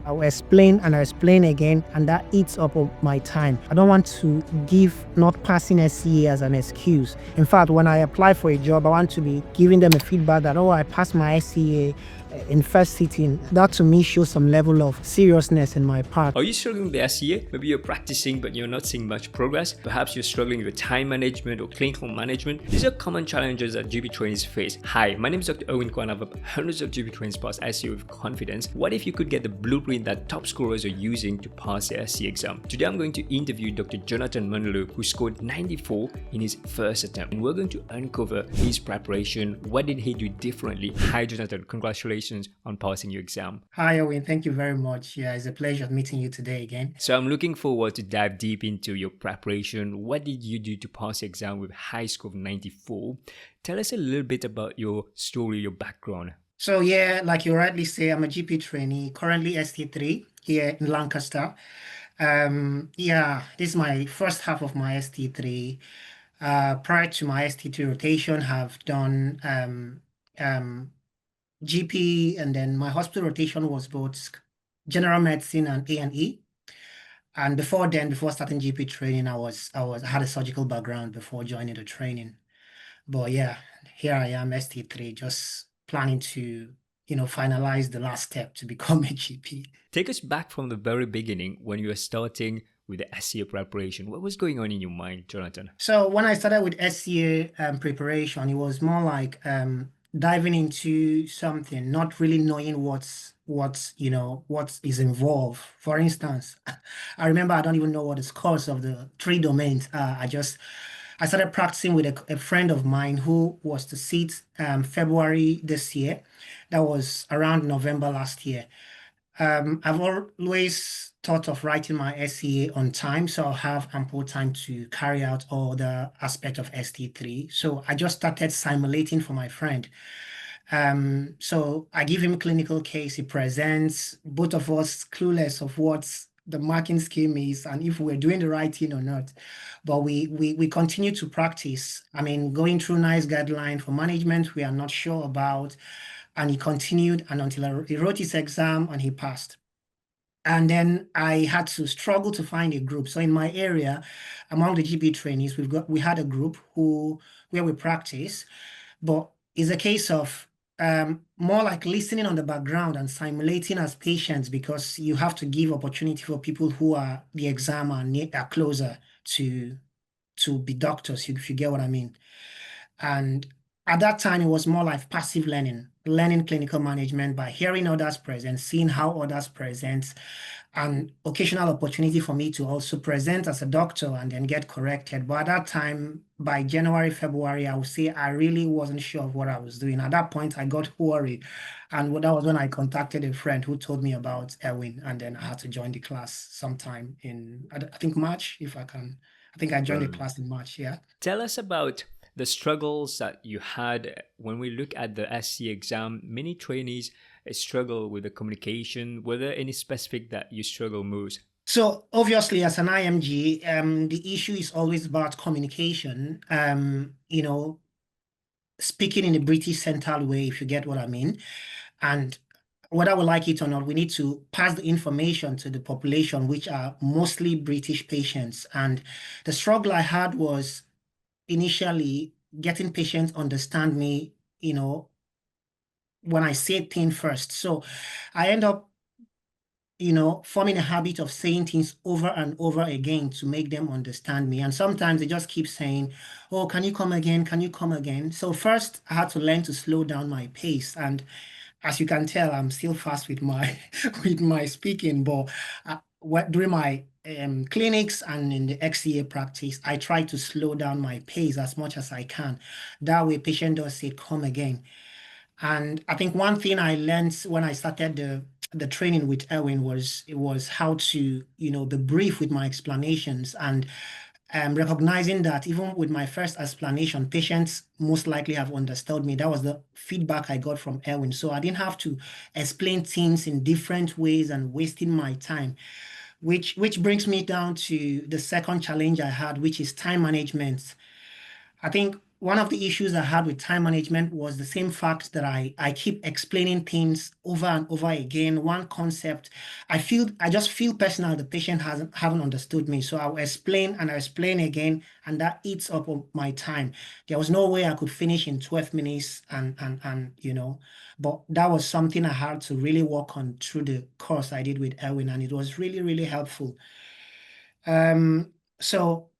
I will explain and I explain again, and that eats up of my time. I don't want to give not passing SCA as an excuse. In fact, when I apply for a job, I want to be giving them a feedback that, oh, I passed my SCA in first sitting. That to me shows some level of seriousness in my part. Are you struggling with the SCA? Maybe you're practicing but you're not seeing much progress. Perhaps you're struggling with time management or clinical management. These are common challenges that GP trainees face. Hi, my name is Dr. Erwin Kwun. I've helped hundreds of GP trainees pass SCA with confidence. What if you could get the blueprint that top scorers are using to pass the SCA exam? Today I'm going to interview Dr. Jonathan Manulu, who scored 94 in his first attempt. And we're going to uncover his preparation. What did he do differently? Hi Jonathan, congratulations on passing your exam. Hi, Owen. Thank you very much. Yeah, it's a pleasure meeting you today again. So I'm looking forward to dive deep into your preparation. What did you do to pass the exam with a high score of 94? Tell us a little bit about your story, your background. So yeah, like you rightly say, I'm a GP trainee, currently ST3 here in Lancaster. Yeah, this is my first half of my ST3. Prior to my ST3 rotation, have done GP, and then my hospital rotation was both general medicine and A&E. And before then, before starting GP training, I had a surgical background before joining the training. But yeah, here I am, ST3, just planning to, finalize the last step to become a GP. Take us back from the very beginning when you were starting with the SCA preparation. What was going on in your mind, Jonathan? So when I started with SCA preparation, it was more like diving into something, not really knowing what is involved. For instance, I remember I don't even know what the scores of the three domains are. I started practicing with a friend of mine who was to sit February this year. That was around November last year. I've always thought of writing my SCA on time, so I'll have ample time to carry out all the aspects of ST3. So I just started simulating for my friend. So I give him clinical case, he presents, both of us clueless of what the marking scheme is and if we're doing the right thing or not. But we continue to practice. I mean, going through NICE guideline for management, we are not sure about. And he continued, and until he wrote his exam and he passed. And then I had to struggle to find a group. So in my area, among the GP trainees, we had a group where we practice, but it's a case of more like listening on the background and simulating as patients, because you have to give opportunity for people who are the exam and are closer to be doctors, if you get what I mean. And at that time, it was more like passive learning clinical management by hearing others present, seeing how others present, and occasional opportunity for me to also present as a doctor and then get corrected. But at that time, by January, February, I would say I really wasn't sure of what I was doing. At that point, I got worried. And that was when I contacted a friend who told me about Erwin, and then I had to join the class sometime in, I think, March, if I can. I think I joined the class in March, yeah. Tell us about the struggles that you had when we look at the SCA exam. Many trainees struggle with the communication. Were there any specific that you struggle most? So obviously, as an IMG, the issue is always about communication. Speaking in a British central way, if you get what I mean. And whether we like it or not, we need to pass the information to the population, which are mostly British patients. And the struggle I had was initially getting patients understand me, when I say things first. So I end up, forming a habit of saying things over and over again to make them understand me. And sometimes they just keep saying, oh, can you come again? Can you come again? So first I had to learn to slow down my pace. And as you can tell, I'm still fast with my with my speaking, but during my clinics and in the XCA practice, I try to slow down my pace as much as I can. That way, patient does say, come again. And I think one thing I learned when I started the training with Erwin was how to, be brief with my explanations, and recognizing that even with my first explanation, patients most likely have understood me. That was the feedback I got from Erwin. So I didn't have to explain things in different ways and wasting my time, which brings me down to the second challenge I had, which is time management. I think one of the issues I had with time management was the same fact that I keep explaining things over and over again. One concept, I just feel personal the patient hasn't haven't understood me. So I'll explain and I explain again, and that eats up on my time. There was no way I could finish in 12 minutes and but that was something I had to really work on through the course I did with Erwin, and it was really, really helpful. So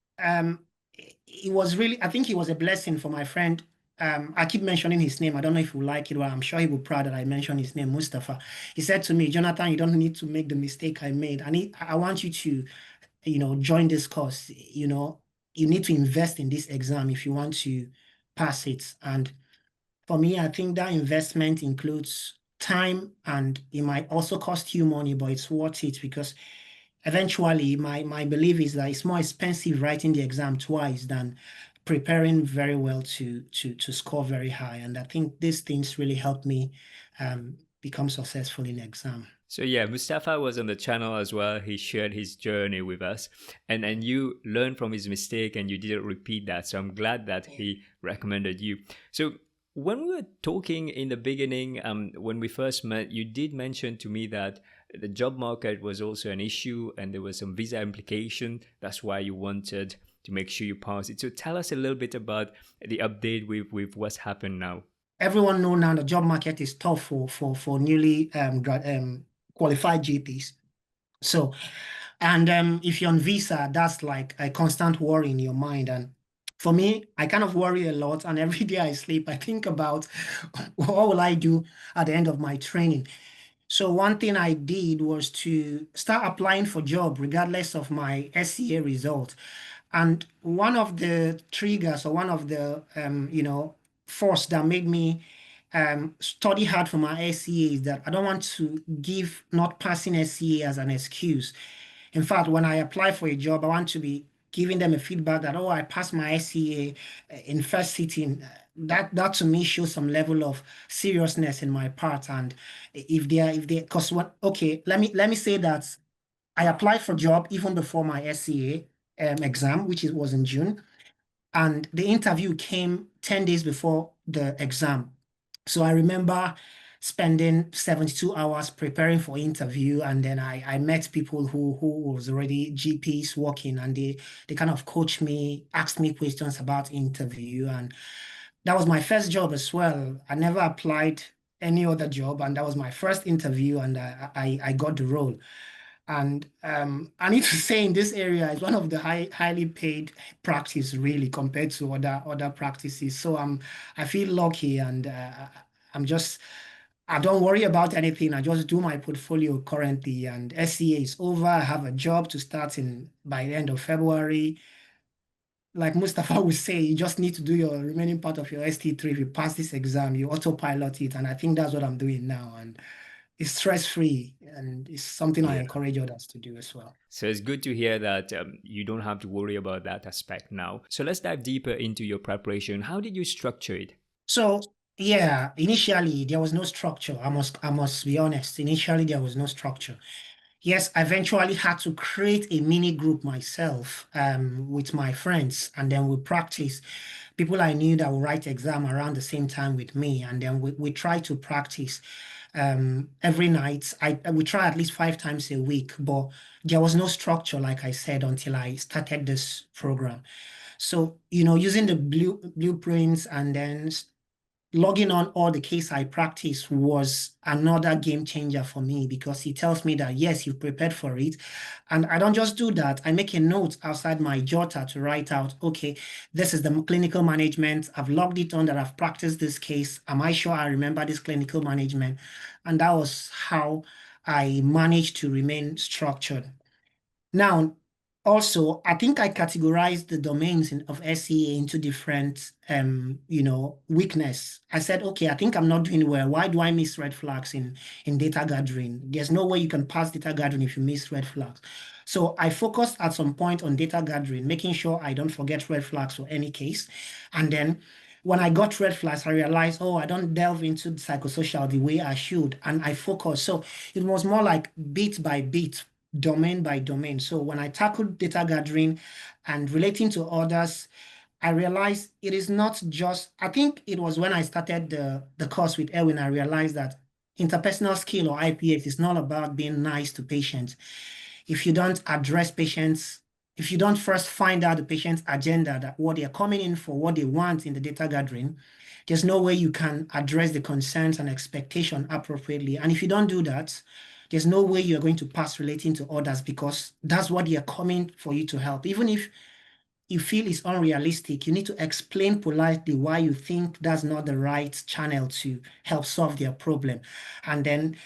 it was really, I think it was a blessing for my friend. I keep mentioning his name. I don't know if you like it, but I'm sure he will be proud that I mentioned his name, Mustafa. He said to me, Jonathan, you don't need to make the mistake I made. I want you to, join this course. You need to invest in this exam if you want to pass it. And for me, I think that investment includes time and it might also cost you money, but it's worth it because eventually my belief is that it's more expensive writing the exam twice than preparing very well to score very high. And I think these things really helped me become successful in exam. So yeah, Mustafa was on the channel as well. He shared his journey with us, and you learned from his mistake, and you didn't repeat that. So I'm glad that he recommended you. So when we were talking in the beginning, when we first met, you did mention to me that the job market was also an issue, and there was some visa implication. That's why you wanted to make sure you pass it. So tell us a little bit about the update with what's happened now. Everyone know now the job market is tough for newly qualified GPs. So, and if you're on visa, that's like a constant worry in your mind. And for me, I kind of worry a lot. And every day I sleep, I think about what will I do at the end of my training. So one thing I did was to start applying for job regardless of my SCA result. And one of the triggers or one of the force that made me study hard for my SCA is that I don't want to give not passing SCA as an excuse. In fact, when I apply for a job, I want to be giving them a feedback that, oh, I passed my SCA in first sitting. That to me shows some level of seriousness in my part. And because what, okay, let me say that I applied for job even before my SCA exam, which was in June, and the interview came 10 days before the exam. So I remember spending 72 hours preparing for interview, and then I met people who was already GPs working, and they kind of coached me, asked me questions about interview, and that was my first job as well. I never applied any other job, and that was my first interview, and I got the role. And I need to say in this area is one of the highly paid practice really compared to other practices. So I feel lucky and I'm just I don't worry about anything. I just do my portfolio currently and SCA is over. I have a job to start in by the end of February. Like Mustafa would say, you just need to do your remaining part of your ST3. If you pass this exam, you autopilot it. And I think that's what I'm doing now. And it's stress-free and it's something I Yeah. encourage others to do as well. So it's good to hear that you don't have to worry about that aspect now. So let's dive deeper into your preparation. How did you structure it? So yeah, initially there was no structure. I must be honest. Initially there was no structure. Yes, I eventually had to create a mini group myself with my friends, and then we practice. People I knew that would write exam around the same time with me, and then we try to practice every night. We try at least 5 times a week, but there was no structure, like I said, until I started this program. So, using the blueprints and then logging on all the case I practice was another game changer for me because it tells me that yes, you've prepared for it. And I don't just do that. I make a note outside my jotter to write out, okay, this is the clinical management. I've logged it on that I've practiced this case. Am I sure I remember this clinical management? And that was how I managed to remain structured. Now, also, I think I categorized the domains of SEA into different, weakness. I said, okay, I think I'm not doing well. Why do I miss red flags in data gathering? There's no way you can pass data gathering if you miss red flags. So I focused at some point on data gathering, making sure I don't forget red flags for any case. And then when I got red flags, I realized, oh, I don't delve into the psychosocial the way I should. And I focus. So it was more like bit by bit, domain by domain. So when I tackled data gathering and relating to others, I realized it is not just, I think it was when I started the course with Erwin, I realized that interpersonal skill or IPS is not about being nice to patients. If you don't address patients, if you don't first find out the patient's agenda, that what they're coming in for, what they want in the data gathering, there's no way you can address the concerns and expectation appropriately. And if you don't do that, there's no way you're going to pass relating to others, because that's what they're coming for you to help. Even if you feel it's unrealistic, you need to explain politely why you think that's not the right channel to help solve their problem. And then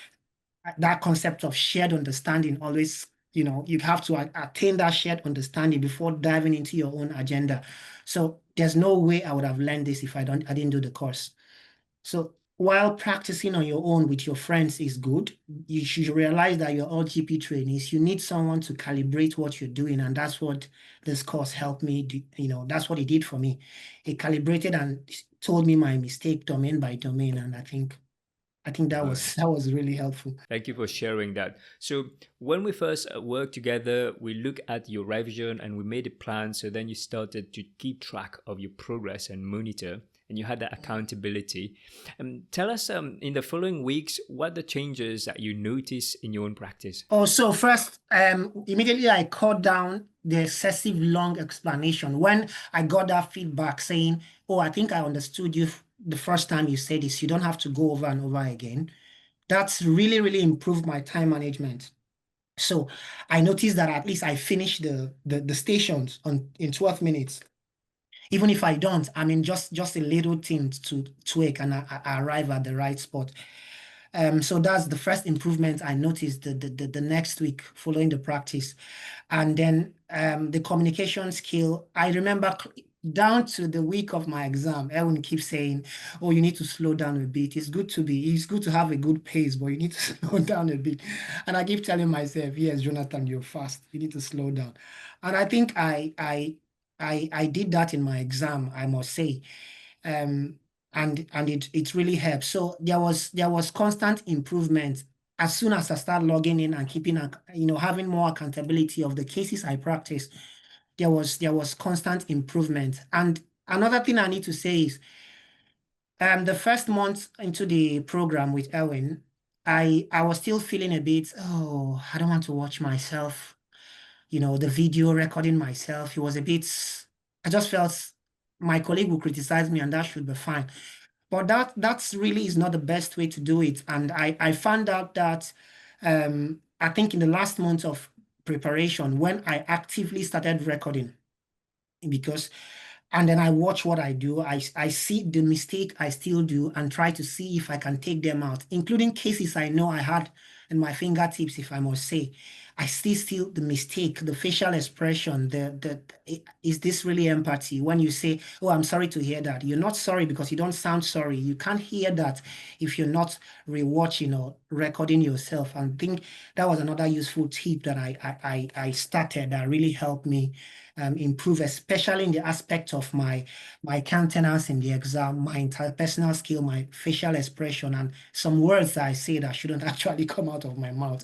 that concept of shared understanding always, you have to attain that shared understanding before diving into your own agenda. So there's no way I would have learned this if I didn't do the course. So while practicing on your own with your friends is good, you should realize that you're all GP trainees. You need someone to calibrate what you're doing, and that's what this course helped me do. That's what it did for me. It calibrated and told me my mistake domain by domain, and I think that was Nice. that was really helpful. Thank you for sharing that. So, when we first worked together, we looked at your revision and we made a plan. So, then you started to keep track of your progress and monitor, and you had that accountability. Tell us in the following weeks what the changes that you notice in your own practice. Oh, so first, immediately I cut down the excessive long explanation. When I got that feedback saying, "Oh, I think I understood you the first time you said this. You don't have to go over and over again." That's really, really improved my time management. So I noticed that at least I finish the stations in 12 minutes. Even if I don't, I mean, just a little thing to tweak, and I arrive at the right spot. So that's the first improvement I noticed the next week following the practice. And then the communication skill, I remember down to the week of my exam, everyone keeps saying, "Oh, you need to slow down a bit. It's good to have a good pace, but you need to slow down a bit." And I keep telling myself, "Yes, Jonathan, you're fast. You need to slow down." And I think I did that in my exam, I must say. Um, and it really helped. So there was constant improvement as soon as I start logging in and keeping having more accountability of the cases I practice. There was constant improvement. And another thing I need to say is the first month into the program with Erwin, I was still feeling a bit, oh, I don't want to watch myself, the video recording myself. It was a bit, I just felt my colleague will criticize me and that should be fine. But that's really is not the best way to do it. And I found out that I think in the last month of preparation, when I actively started recording, because and then I watch what I do. I see the mistake I still do and try to see if I can take them out, including cases I know I had in my fingertips, if I must say. I still the mistake, the facial expression, is this really empathy? When you say, "Oh, I'm sorry to hear that," you're not sorry because you don't sound sorry. You can't hear that if you're not rewatching or recording yourself. And I think that was another useful tip that I started that really helped me improve, especially in the aspect of my countenance in the exam, my interpersonal skill, my facial expression, and some words that I say that shouldn't actually come out of my mouth.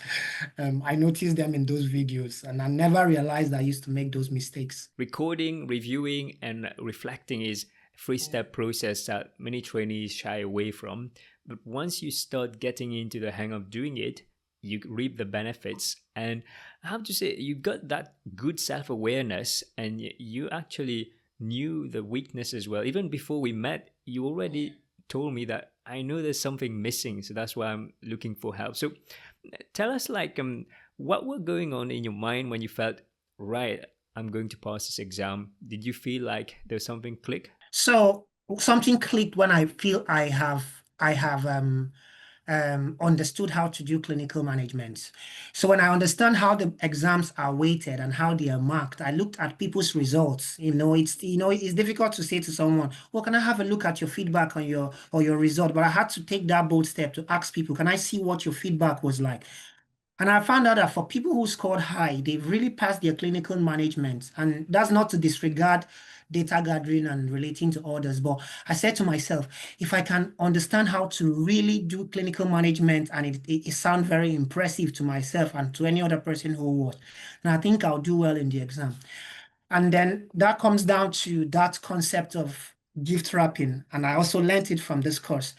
I noticed them in those videos, and I never realized I used to make those mistakes. Recording, reviewing, and reflecting is a three-step process that many trainees shy away from. But once you start getting into the hang of doing it, you reap the benefits. And I have to say, you got that good self-awareness, and you actually knew the weakness as well. Even before we met, you already told me that I know there's something missing, so that's why I'm looking for help. So tell us, like, what were going on in your mind when you felt, right, I'm going to pass this exam? Did you feel like there's something click? So something clicked when I feel I have understood how to do clinical management. So when I understand how the exams are weighted and how they are marked, I looked at people's results. It's difficult to say to someone, "Well, can I have a look at your feedback on your result?" But I had to take that bold step to ask people, "Can I see what your feedback was like?" And I found out that for people who scored high, they've really passed their clinical management. And that's not to disregard data gathering and relating to others. But I said to myself, if I can understand how to really do clinical management and it sounds very impressive to myself and to any other person who was, then I think I'll do well in the exam. And then that comes down to that concept of gift wrapping. And I also learned it from this course.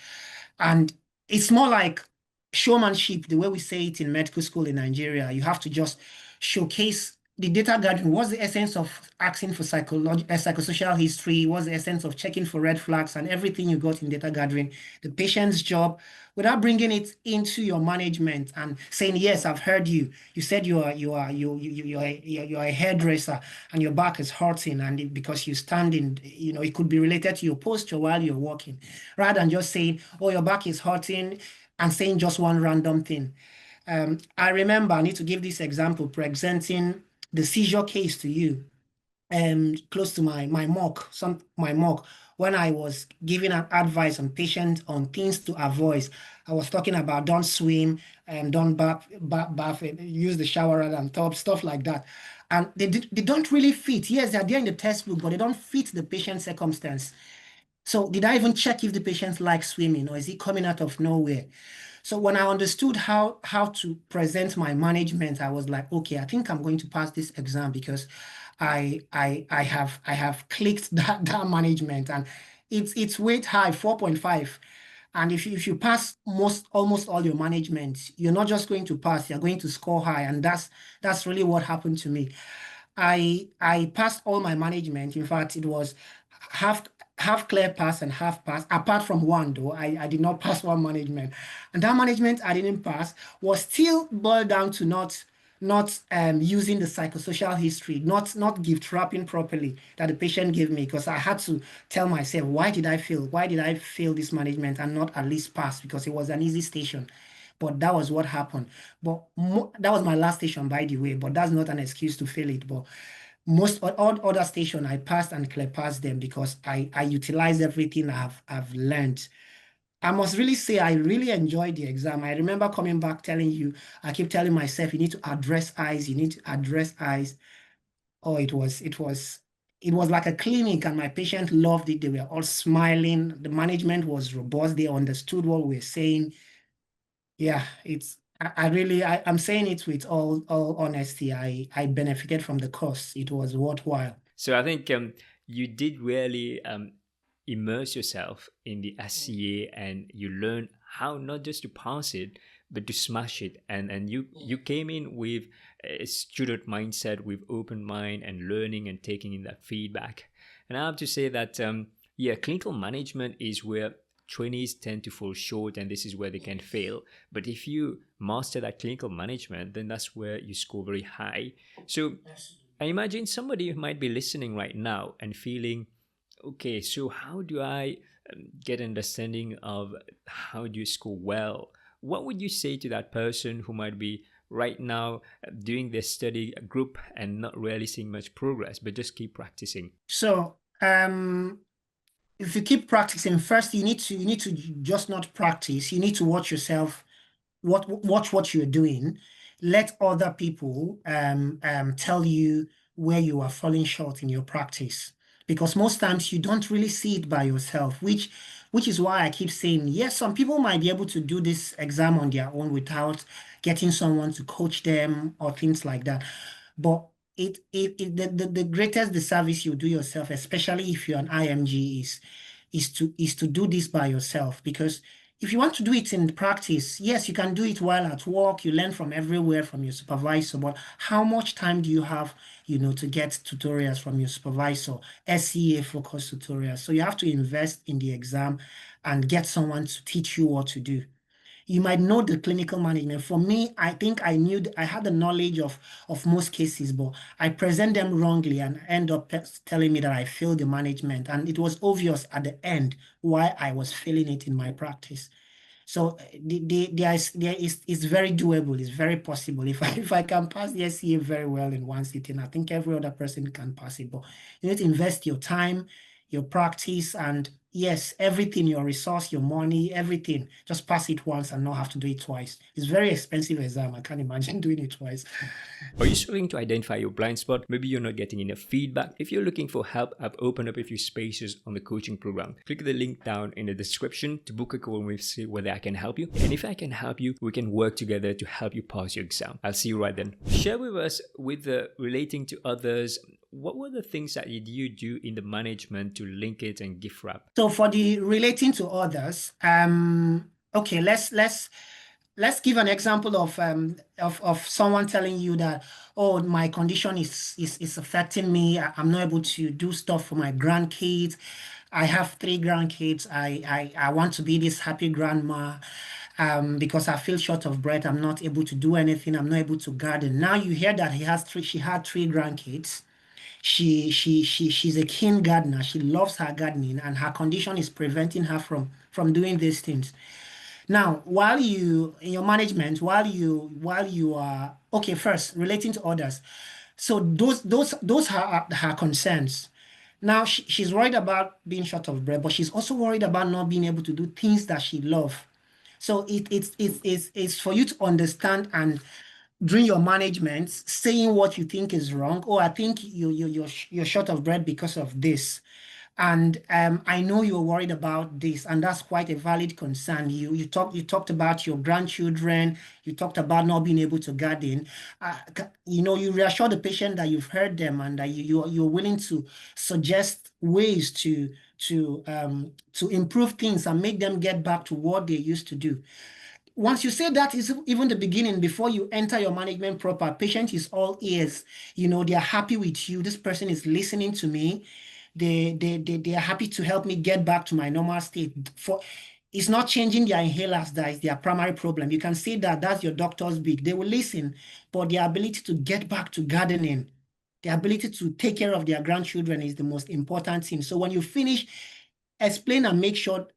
And it's more like showmanship, the way we say it in medical school in Nigeria. You have to just showcase the data gathering. What's the essence of asking for psychosocial history? What's the essence of checking for red flags and everything you got in data gathering? The patient's job, without bringing it into your management and saying, yes, I've heard you. You said you're a hairdresser and your back is hurting, and because you stand in, it could be related to your posture while you're walking, rather than just saying, oh, your back is hurting, and saying just one random thing. I remember, I need to give this example, presenting the seizure case to you, close to my mock, when I was giving an advice on patients on things to avoid. I was talking about don't swim and don't bath, use the shower rather than tub, stuff like that. And they don't really fit. Yes, they're there in the textbook, but they don't fit the patient circumstance. So did I even check if the patient likes swimming, or is he coming out of nowhere? So when I understood how to present my management, I was like, okay, I think I'm going to pass this exam because I have clicked that management, and it's weight high, 4.5. And if you pass almost all your management, you're not just going to pass, you're going to score high. And that's really what happened to me. I passed all my management. In fact, it was half half clear pass and half pass, apart from one though. I did not pass one management. And that management I didn't pass was still boiled down to not using the psychosocial history, not gift wrapping properly that the patient gave me, because I had to tell myself, why did I fail this management and not at least pass, because it was an easy station. But that was what happened. But that was my last station, by the way. But that's not an excuse to fail it. But all other station I passed and clear passed them because I utilized everything I've learned. I must really say I really enjoyed the exam. I remember coming back telling you, I keep telling myself, you need to address eyes, you need to address eyes. Oh, it was like a clinic, and my patient loved it. They were all smiling. The management was robust. They understood what we were saying. Yeah, I'm saying it with all honesty. I benefited from the course. It was worthwhile. So I think you did really immerse yourself in the SCA, and you learn how not just to pass it but to smash it. And you came in with a student mindset, with open mind and learning and taking in that feedback. And I have to say that yeah, clinical management is where trainees tend to fall short, and this is where they can fail. But if you master that clinical management, then that's where you score very high. So I imagine somebody might be listening right now and feeling, okay, so how do I get understanding of how do you score well? What would you say to that person who might be right now doing their study group and not really seeing much progress, but just keep practicing? So, if you keep practicing, first you need to just not practice. You need to watch yourself, watch what you're doing. Let other people tell you where you are falling short in your practice, because most times you don't really see it by yourself, which is why I keep saying, yes, some people might be able to do this exam on their own without getting someone to coach them or things like that. But the greatest disservice you do yourself, especially if you're an IMG, is to do this by yourself. Because if you want to do it in practice, yes, you can do it while at work. You learn from everywhere from your supervisor. But how much time do you have, to get tutorials from your supervisor, SCA focused tutorials? So you have to invest in the exam and get someone to teach you what to do. You might know the clinical management. For me, I think I had the knowledge of most cases, but I present them wrongly and end up telling me that I failed the management. And it was obvious at the end why I was failing it in my practice. So it's very doable. It's very possible. If I can pass the SCA very well in one sitting, I think every other person can pass it. But you need to invest your time, your practice, and yes, everything, your resource, your money, everything. Just pass it once and not have to do it twice. It's very expensive exam. I can't imagine doing it twice. Are you struggling to identify your blind spot? Maybe you're not getting enough feedback. If you're looking for help, I've opened up a few spaces on the coaching program. Click the link down in the description to book a call with me, whether I can help you. And if I can help you, we can work together to help you pass your exam. I'll see you right then. Share with us, with relating to others, what were the things that you do in the management to link it and gift wrap? So for the relating to others, okay, let's give an example of someone telling you that, oh, my condition is affecting me. I'm not able to do stuff for my grandkids. I have three grandkids. I want to be this happy grandma. Because I feel short of breath, I'm not able to do anything. I'm not able to garden. Now you hear that she had three grandkids. She's a keen gardener. She loves her gardening, and her condition is preventing her from doing these things. Now, while you in your management, while you are okay, first relating to others. So those are her concerns. Now she's worried about being short of breath, but she's also worried about not being able to do things that she loves. So it's for you to understand and during your management saying what you think is wrong. Oh, I think you're short of bread because of this. And I know you're worried about this, and that's quite a valid concern. You talked about your grandchildren, you talked about not being able to garden. You reassure the patient that you've heard them and that you're willing to suggest ways to improve things and make them get back to what they used to do. Once you say that is even the beginning, before you enter your management proper, patient is all ears. They are happy with you. This person is listening to me. They are happy to help me get back to my normal state. It's not changing their inhalers that is their primary problem. You can say that that's your doctor's big. They will listen, but their ability to get back to gardening, the ability to take care of their grandchildren is the most important thing. So when you finish, explain and make sure,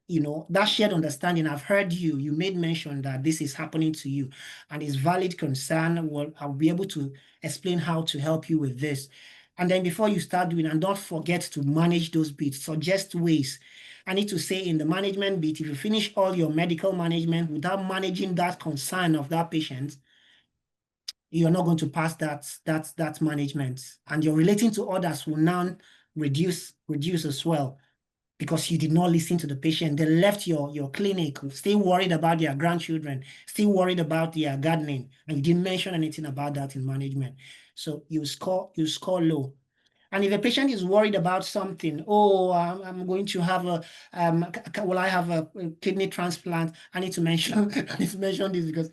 that shared understanding. I've heard you made mention that this is happening to you and it's valid concern. Well, I'll be able to explain how to help you with this. And then before you start doing, and don't forget to manage those bits, suggest ways. I need to say in the management bit, if you finish all your medical management without managing that concern of that patient, you're not going to pass that management. And your relating to others will now reduce as well because you did not listen to the patient. They left your clinic, still worried about their grandchildren, still worried about their gardening, and you didn't mention anything about that in management. So you score low. And if a patient is worried about something, oh, I'm going to have will I have a kidney transplant? I need to mention, I need to mention this because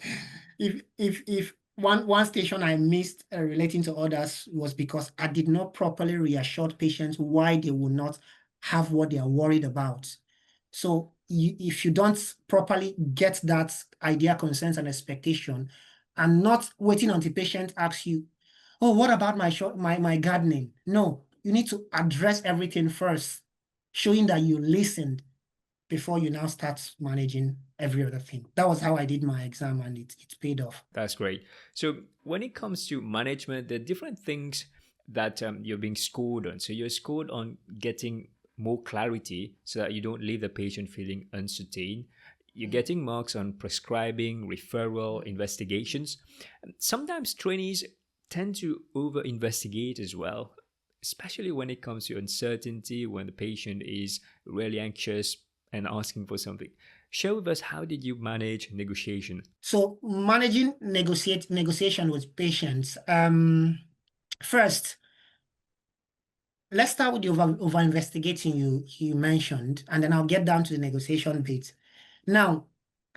if one station I missed relating to others was because I did not properly reassure patients why they will not have what they are worried about. So if you don't properly get that idea, concerns, and expectation, and not waiting until patient asks you, oh, what about my gardening? No, you need to address everything first, showing that you listened before you now start managing every other thing. That was how I did my exam, and it paid off. That's great. So when it comes to management, there are different things that you're being scored on. So you're scored on getting more clarity so that you don't leave the patient feeling uncertain. You're getting marks on prescribing, referral, investigations. Sometimes trainees tend to over investigate as well, especially when it comes to uncertainty, when the patient is really anxious and asking for something. Share with us, how did you manage negotiation? So managing negotiation with patients. First, let's start with the over investigating you mentioned, and then I'll get down to the negotiation bit. Now,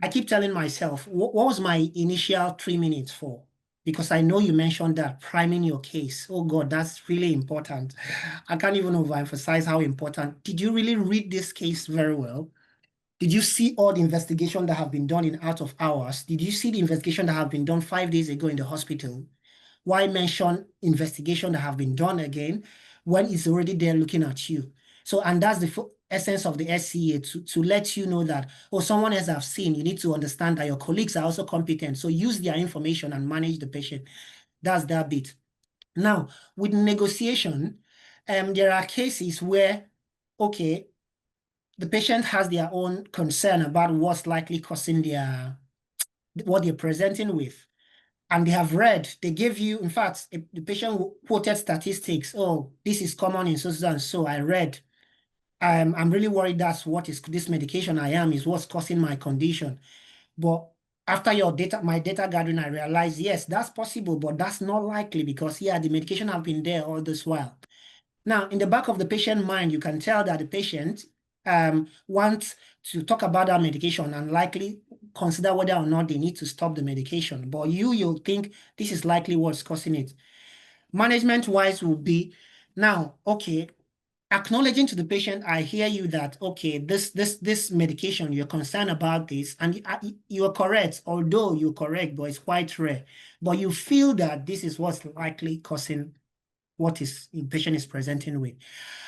I keep telling myself, what was my initial 3 minutes for? Because I know you mentioned that priming your case. Oh God, that's really important. I can't even overemphasize how important. Did you really read this case very well? Did you see all the investigation that have been done in out of hours? Did you see the investigation that have been done 5 days ago in the hospital? Why mention investigation that have been done again when it's already there looking at you? So, and that's the essence of the SCA to let you know that, oh, someone else have seen. You need to understand that your colleagues are also competent. So use their information and manage the patient. That's that bit. Now, with negotiation, there are cases where, okay, the patient has their own concern about what's likely causing what they're presenting with. And they have read, they gave you, in fact, the patient quoted statistics. Oh, this is common in so and so. I read. I'm really worried that's what is this medication I am is what's causing my condition. But after my data gathering, I realized, yes, that's possible, but that's not likely because, yeah, the medication have been there all this while. Now, in the back of the patient mind, you can tell that the patient wants to talk about that medication and likely consider whether or not they need to stop the medication. But you'll think this is likely what's causing it. Management-wise will be, now, okay, acknowledging to the patient, I hear you that, okay, this medication, you're concerned about this, and you are correct, although you're correct, but it's quite rare. But you feel that this is what's likely causing what is the patient is presenting with.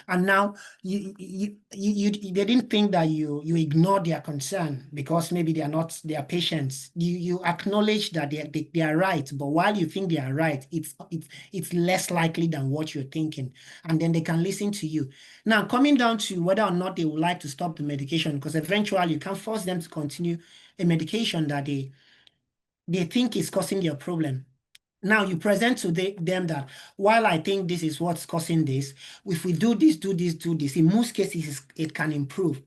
And now they didn't think that you ignore their concern because maybe they are not their patients. You acknowledge that they are right, but while you think they are right, it's less likely than what you're thinking, and then they can listen to you. Now, coming down to whether or not they would like to stop the medication, because eventually you can't force them to continue a medication that they think is causing their problem. Now you present to them that while I think this is what's causing this, if we do this, do this, do this, in most cases it can improve.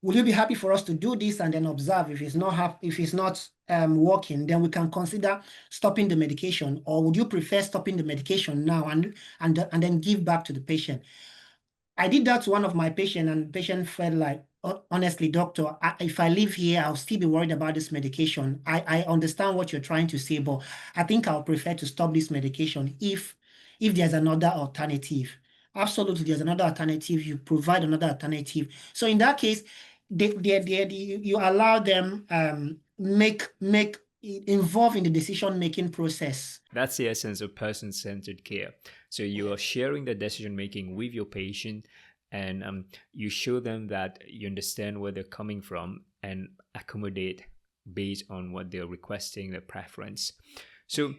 Will you be happy for us to do this and then observe if it's not working, then we can consider stopping the medication, or would you prefer stopping the medication now and then give back to the patient? I did that to one of my patients, and the patient felt like, honestly, doctor, if I live here, I'll still be worried about this medication. I understand what you're trying to say, but I think I'll prefer to stop this medication if there's another alternative. Absolutely, there's another alternative. You provide another alternative. So in that case, you allow them make involve in the decision-making process. That's the essence of person-centered care. So you are sharing the decision-making with your patient, and you show them that you understand where they're coming from and accommodate based on what they're requesting, their preference. So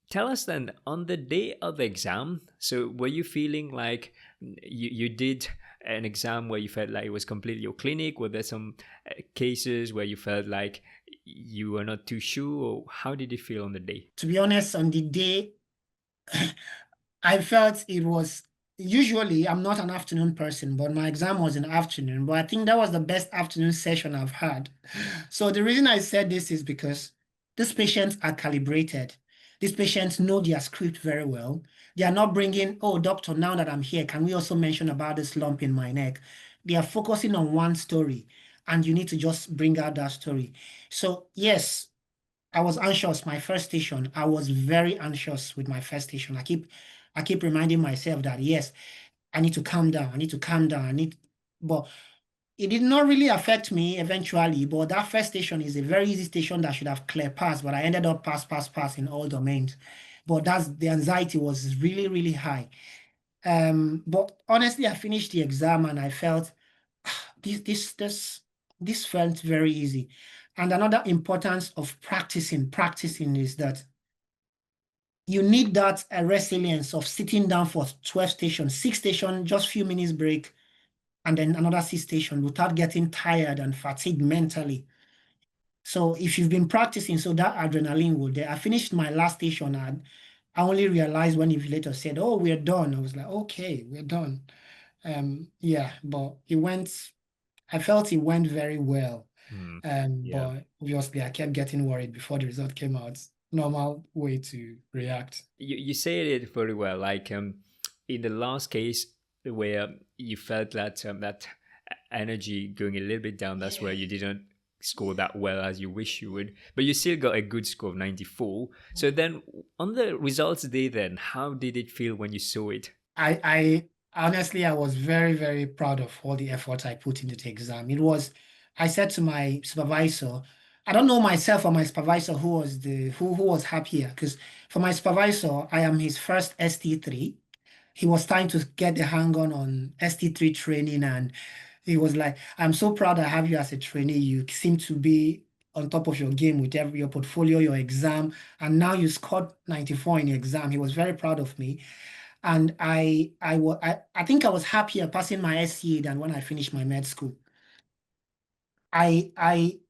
tell us then, on the day of the exam, so were you feeling like you did an exam where you felt like it was completely your clinic? Were there some cases where you felt like you were not too sure, or how did you feel on the day? To be honest, on the day, I felt it was, usually I'm not an afternoon person, but my exam was in the afternoon. But I think that was the best afternoon session I've had. So the reason I said this is because these patients are calibrated. These patients know their script very well. They are not bringing, oh, doctor, now that I'm here, can we also mention about this lump in my neck? They are focusing on one story, and you need to just bring out that story. So yes, I was anxious. My first station, I was very anxious with my first station. I keep reminding myself that yes, I need to calm down. I need to calm down. But it did not really affect me eventually. But that first station is a very easy station that should have clear pass, but I ended up pass in all domains. But the anxiety was really, really high. But honestly, I finished the exam and I felt this this this this felt very easy. And another importance of practicing is that you need that resilience of sitting down for 12 stations, 6 stations, just few minutes break, and then another 6 stations without getting tired and fatigued mentally. So if you've been practicing, so that adrenaline will there. I finished my last station and I only realized when later said, "Oh, we're done." I was like, "Okay, we're done." Yeah, but I felt it went very well. Hmm. Yeah. But obviously I kept getting worried before the result came out. Normal way to react. You said it very well. Like in the last case where you felt that that energy going a little bit down, that's where you didn't score that well as you wish you would, but you still got a good score of 94. So then on the results day, then how did it feel when you saw it? I honestly, I was very, very proud of all the effort I put into the exam. I said to my supervisor, I don't know myself or my supervisor who was happier, because for my supervisor, I am his first ST3. He was trying to get the hang on ST3 training, and he was like, I'm so proud I have you as a trainee. You seem to be on top of your game with your portfolio, your exam, and now you scored 94 in your exam. He was very proud of me. And I think I was happier passing my SCA than when I finished my med school. I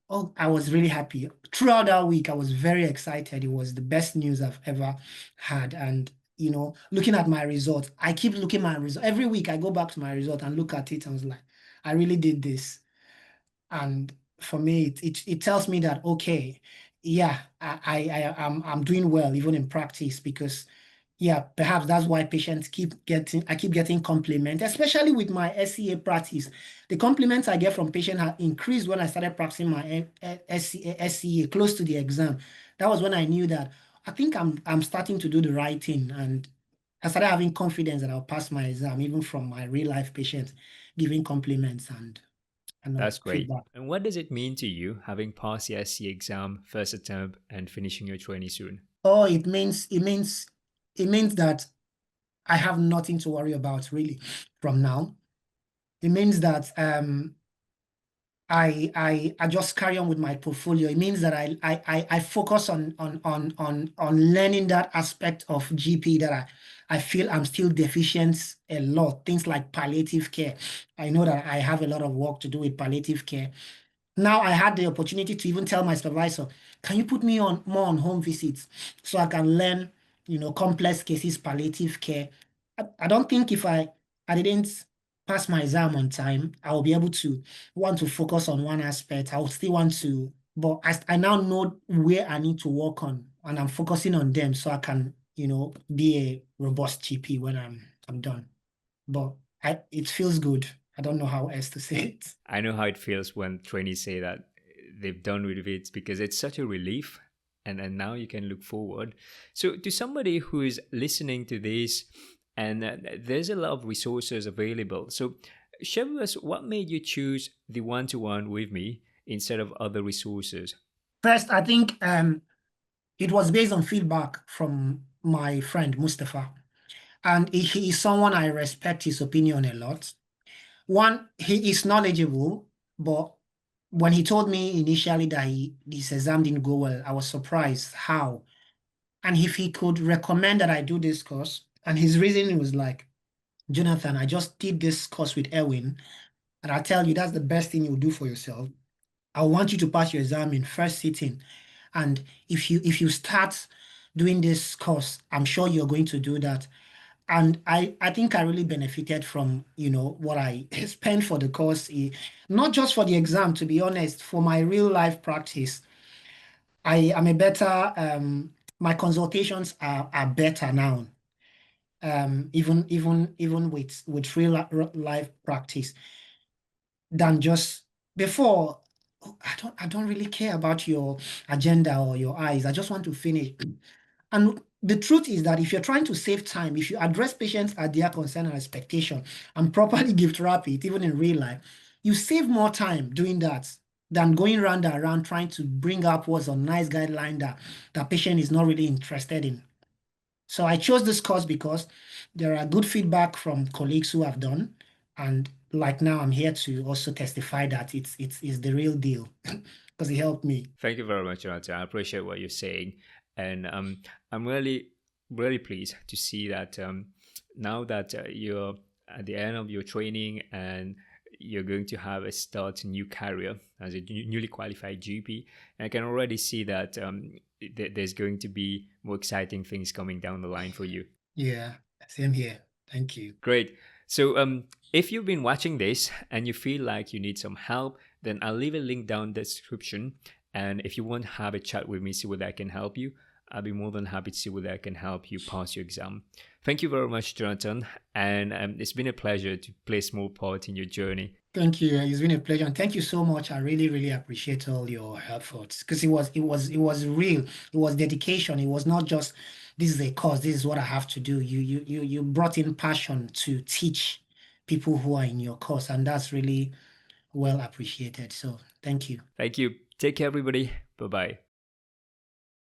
was really happy. Throughout that week, I was very excited. It was the best news I've ever had. And looking at my result, I keep looking at my result. Every week I go back to my result and look at it and was like, I really did this. And for me, it tells me that okay, yeah, I'm doing well even in practice, because Yeah, perhaps that's why patients I keep getting compliments, especially with my SCA practice. The compliments I get from patients have increased when I started practicing my SCA close to the exam. That was when I knew that I think I'm starting to do the right thing, and I started having confidence that I'll pass my exam, even from my real life patients giving compliments and That's great. feedback. And what does it mean to you having passed the SC exam first attempt and finishing your trainee soon? Oh, it means that I have nothing to worry about really from now. It means that I just carry on with my portfolio. It means that I focus on learning that aspect of GP that I feel I'm still deficient a lot. Things like palliative care. I know that I have a lot of work to do with palliative care. Now I had the opportunity to even tell my supervisor, can you put me on more on home visits so I can learn, complex cases, palliative care. I don't think if I didn't pass my exam on time, I will be able to want to focus on one aspect. I will still want to, but I now know where I need to work on, and I'm focusing on them so I can, be a robust GP when I'm done. But it feels good. I don't know how else to say it. I know how it feels when trainees say that they've done with it because it's such a relief, and now you can look forward. So, to somebody who is listening to this, and there's a lot of resources available. So, share with us what made you choose the one to one with me instead of other resources. First, I think it was based on feedback from my friend Mustafa, and he is someone I respect his opinion a lot. One, he is knowledgeable, but when he told me initially that his exam didn't go well, I was surprised how. And if he could recommend that I do this course, and his reasoning was like, Jonathan, I just did this course with Erwin, and I tell you that's the best thing you'll do for yourself. I want you to pass your exam in first sitting. And if you start doing this course, I'm sure you're going to do that. And I think I really benefited from, what I spent for the course, not just for the exam, to be honest, for my real life practice. I am a better, my consultations are better now, even with life practice than just before. I don't really care about your agenda or your eyes. I just want to finish. And the truth is that if you're trying to save time, if you address patients at their concern and expectation and properly give therapy, it, even in real life, you save more time doing that than going round and around trying to bring up what's a nice guideline that patient is not really interested in. So I chose this course because there are good feedback from colleagues who have done, and like now I'm here to also testify that it's the real deal because it helped me. Thank you very much, Jonathan. I appreciate what you're saying, and I'm really pleased to see that now that you're at the end of your training and you're going to have a start a new career as a newly qualified GP. And I can already see that there's going to be more exciting things coming down the line for you. Yeah, same here. Thank you. Great. So, if you've been watching this and you feel like you need some help, then I'll leave a link down the description. And if you want to have a chat with me, see whether I can help you, I'll be more than happy to see whether I can help you pass your exam. Thank you very much, Jonathan. And it's been a pleasure to play a small part in your journey. Thank you. It's been a pleasure, and thank you so much. I really, really appreciate all your efforts because it was real. It was dedication. It was not just this is a course. This is what I have to do. You brought in passion to teach people who are in your course, and that's really well appreciated. So thank you. Thank you. Take care, everybody. Bye bye.